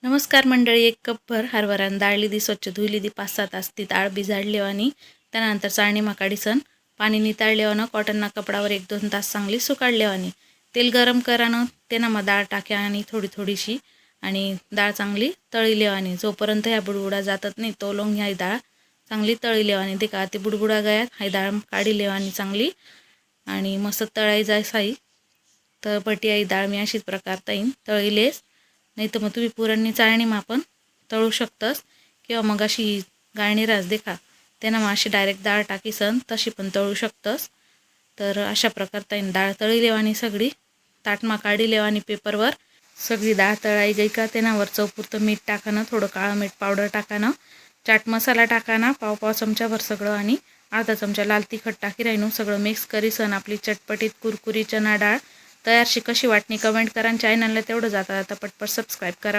नमस्कार मंडळी, एक कपभर हरभऱ्यान डाळ लिदी, स्वच्छ धुई लिदी, 5-6 तास ती डाळ भिजाडली आणि त्यानंतर चाळणी काढीसन पाणी निताळले कॉटनना कपडावर 1-2 तास चांगली सुकाडले आणि तेल गरम करानं तेना डाळ टाक्या आणि थोडीशी आणि डाळ चांगली तळीले आणि जोपर्यंत ह्या बुडबुडा जातात नाही तो लोंग ह्या डाळ चांगली तळीले आणि ते का ते बुडबुडा गयात हाय डाळ काढीले आणि चांगली आणि मस्त तळाई जाय साई तर पटी आई डाळ मी अशीच प्रकार ताईन तळीलेस नाही तर मग तुम्ही पुरणनी चाळणीमा पण तळू शकतस किंवा मग अशी गाळणी रास देखा त्यांना मग अशी डायरेक्ट डाळ टाकीसन तशी पण तळू शकतस। तर अशा प्रकारता डाळ तळी लेवानी सगळी ताटमा काढी लेवानी पेपरवर सगळी डाळ तळाई गई का त्यावर चौपुरतं मीठ टाकानं, थोडं काळं मीठ पावडर टाकानं, चाट मसाला टाकाना पाव चमचाभर सगळं आणि अर्धा चमचा लाल तिखट टाकी राहिनू सगळं मिक्स करीसन आपली चटपटीत कुरकुरी चना डाळ तयारशी कशी वाटणी कमेंट करा। चॅनलला तेवढं जाता पटपट सबस्क्राईब करा।